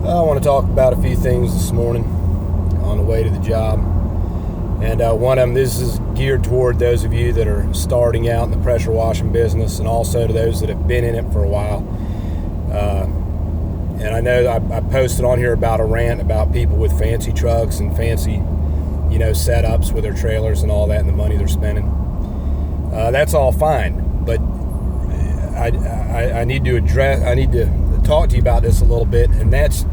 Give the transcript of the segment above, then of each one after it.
I want to talk about a few things this morning on the way to the job. And one of them, this is geared toward those of you that are starting out in the pressure washing business, and also to those that have been in it for a while. And I know I posted on here about a rant about people with fancy trucks and fancy, setups with their trailers and all that, and the money they're spending. That's all fine, but I need to talk to you about this a little bit, and that's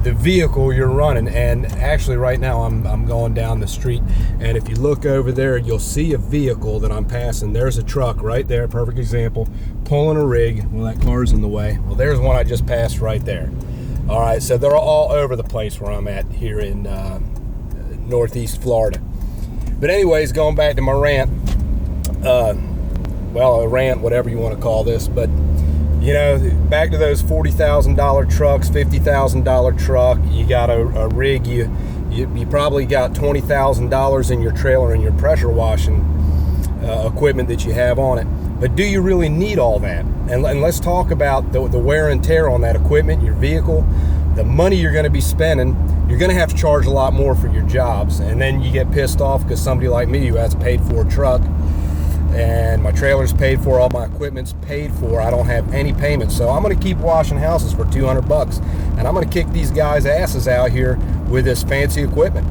the vehicle you're running. And actually right now I'm going down the street, and if you look over there, you'll see a vehicle that I'm passing. There's a truck right there, perfect example, pulling a rig. Well, that car's in the way. Well, there's one I just passed right there. All right, so they're all over the place where I'm at here in Northeast Florida. But anyways, going back to my rant, a rant, whatever you want to call this, but back to those $40,000 trucks, $50,000 truck. You got a rig. You probably got $20,000 in your trailer and your pressure washing equipment that you have on it. But do you really need all that? And let's talk about the wear and tear on that equipment, your vehicle, the money you're going to be spending. You're going to have to charge a lot more for your jobs, and then you get pissed off because somebody like me who has a paid for truck, and my trailer's paid for, all my equipment's paid for, I don't have any payments. So I'm going to keep washing houses for $200, and I'm going to kick these guys' asses out here with this fancy equipment.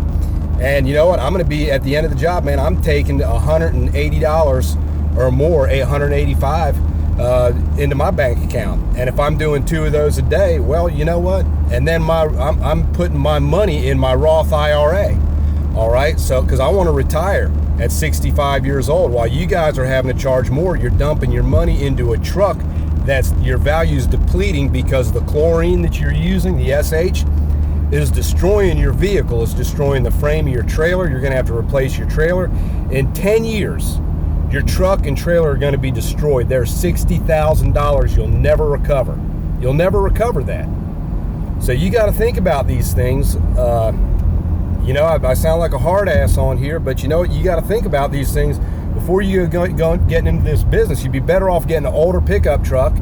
And you know what? I'm going to be at the end of the job, man. I'm taking $180 or more, $185 into my bank account. And if I'm doing 2 of those a day, well, you know what? And then I'm putting my money in my Roth IRA. All right, so because I want to retire at 65 years old, while you guys are having to charge more, you're dumping your money into a truck that's your value's depleting because the chlorine that you're using, the SH, is destroying your vehicle. It's destroying the frame of your trailer. You're going to have to replace your trailer. In 10 years, your truck and trailer are going to be destroyed. There's $60,000 you'll never recover. You'll never recover that. So you got to think about these things. I sound like a hard ass on here, but you got to think about these things before you go getting into this business. You'd be better off getting an older pickup truck,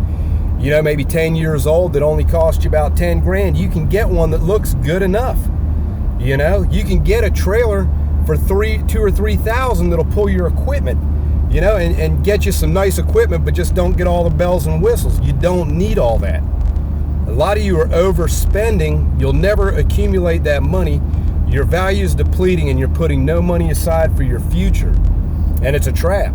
maybe 10 years old, that only cost you about 10 grand. You can get one that looks good enough. You can get a trailer for $2,000 or $3,000 that'll pull your equipment, and get you some nice equipment, but just don't get all the bells and whistles. You don't need all that. A lot of you are overspending. You'll never accumulate that money. Your value is depleting, and you're putting no money aside for your future. And it's a trap.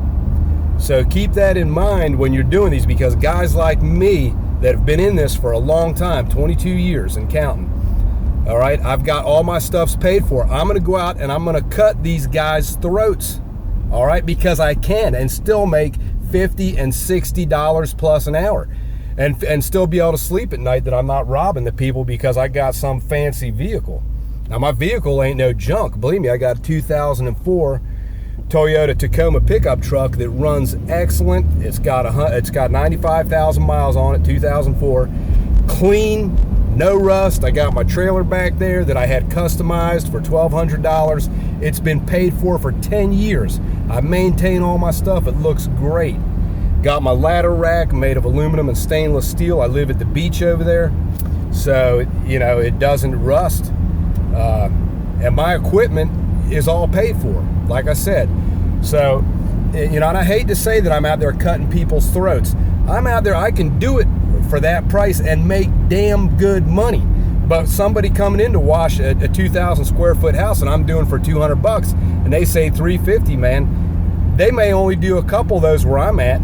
So keep that in mind when you're doing these, because guys like me that have been in this for a long time, 22 years and counting, all right, I've got all my stuff's paid for. I'm going to go out and I'm going to cut these guys' throats, all right, because I can, and still make $50 and $60 plus an hour, and still be able to sleep at night that I'm not robbing the people because I got some fancy vehicle. Now, my vehicle ain't no junk. Believe me, I got a 2004 Toyota Tacoma pickup truck that runs excellent. It's got 95,000 miles on it, 2004. Clean, no rust. I got my trailer back there that I had customized for $1,200. It's been paid for 10 years. I maintain all my stuff. It looks great. Got my ladder rack made of aluminum and stainless steel. I live at the beach over there, so it doesn't rust. And my equipment is all paid for, like I said. So, and I hate to say that I'm out there cutting people's throats. I'm out there, I can do it for that price and make damn good money. But somebody coming in to wash a 2,000 square foot house, and I'm doing for $200, and they say $350, man, they may only do a couple of those where I'm at,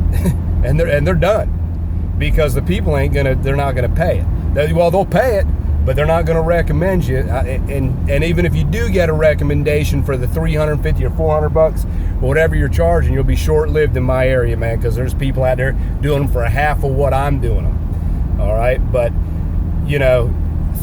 and they're done, because the people they're not gonna pay it. They'll pay it, but they're not going to recommend you. And even if you do get a recommendation for the $350 or $400, whatever you're charging, you'll be short-lived in my area, man, because there's people out there doing them for half of what I'm doing them. All right, but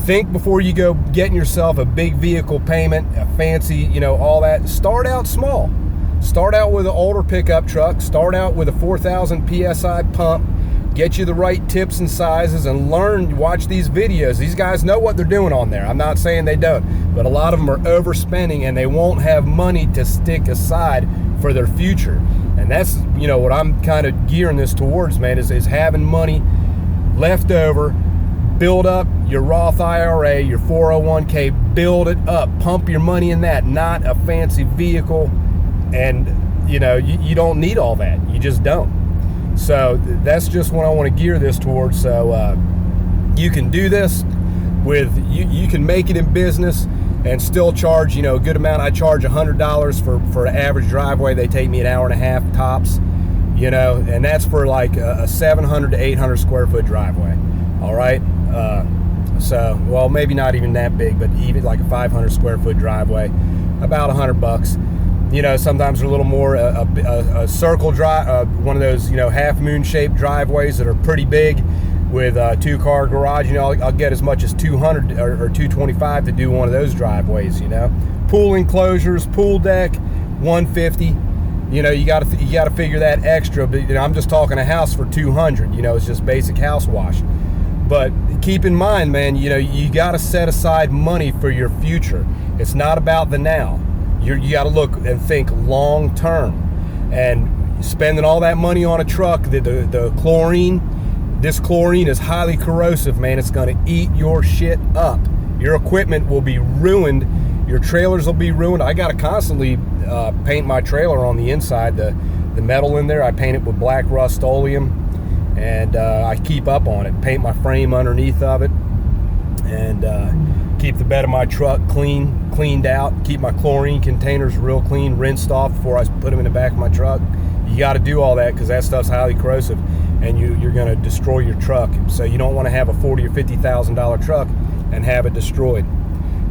think before you go getting yourself a big vehicle payment, a fancy, all that. Start out small. Start out with an older pickup truck. Start out with a 4,000 PSI pump. Get you the right tips and sizes, and watch these videos. These guys know what they're doing on there. I'm not saying they don't, but a lot of them are overspending, and they won't have money to stick aside for their future. And that's, what I'm kind of gearing this towards, man, is having money left over, build up your Roth IRA, your 401k, build it up, pump your money in that, not a fancy vehicle. And you don't need all that. You just don't. So that's just what I want to gear this towards. So you can do this with, you can make it in business and still charge, a good amount. I charge $100 for an average driveway. They take me an hour and a half tops, and that's for like a 700 to 800 square foot driveway. All right. So, well, maybe not even that big, but even like a 500 square foot driveway, about $100. Sometimes they're a little more, a circle drive, one of those, half moon shaped driveways that are pretty big with a 2-car garage. I'll get as much as 200 or 225 to do one of those driveways. Pool enclosures, pool deck, 150. You got to figure that extra. But I'm just talking a house for 200. It's just basic house wash. But keep in mind, man, you got to set aside money for your future. It's not about the now. You got to look and think long term. And spending all that money on a truck, the chlorine, this chlorine is highly corrosive, man. It's going to eat your shit up. Your equipment will be ruined. Your trailers will be ruined. I got to constantly paint my trailer on the inside. The metal in there, I paint it with black Rust-Oleum. And I keep up on it. Paint my frame underneath of it. And keep the bed of my truck cleaned out. Keep my chlorine containers real clean, rinsed off before I put them in the back of my truck. You got to do all that because that stuff's highly corrosive, and you're going to destroy your truck. So you don't want to have a $40,000 or $50,000 truck and have it destroyed.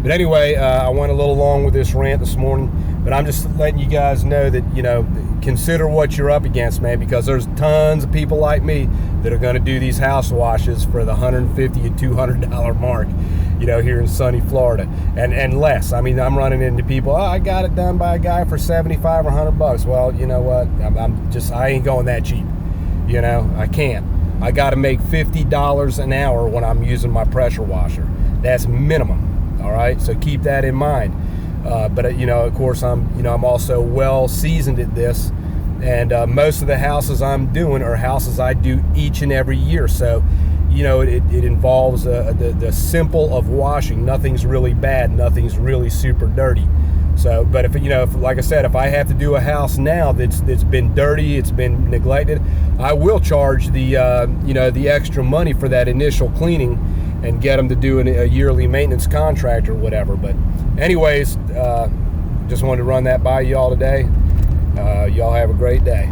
But anyway, I went a little long with this rant this morning, but I'm just letting you guys know that, consider what you're up against, man, because there's tons of people like me that are going to do these house washes for the $150 and $200 mark, here in sunny Florida, and less. I mean, I'm running into people, I got it done by a guy for $75 or $100. Well, you know what? I ain't going that cheap. I can't. I got to make $50 an hour when I'm using my pressure washer. That's minimum. All right, so keep that in mind. But of course, I'm also well seasoned at this, and most of the houses I'm doing are houses I do each and every year. So, it involves the simple of washing. Nothing's really bad. Nothing's really super dirty. So, but if like I said, if I have to do a house now that's been dirty, it's been neglected, I will charge the the extra money for that initial cleaning and get them to do a yearly maintenance contract or whatever. But anyways, just wanted to run that by y'all today. Y'all have a great day.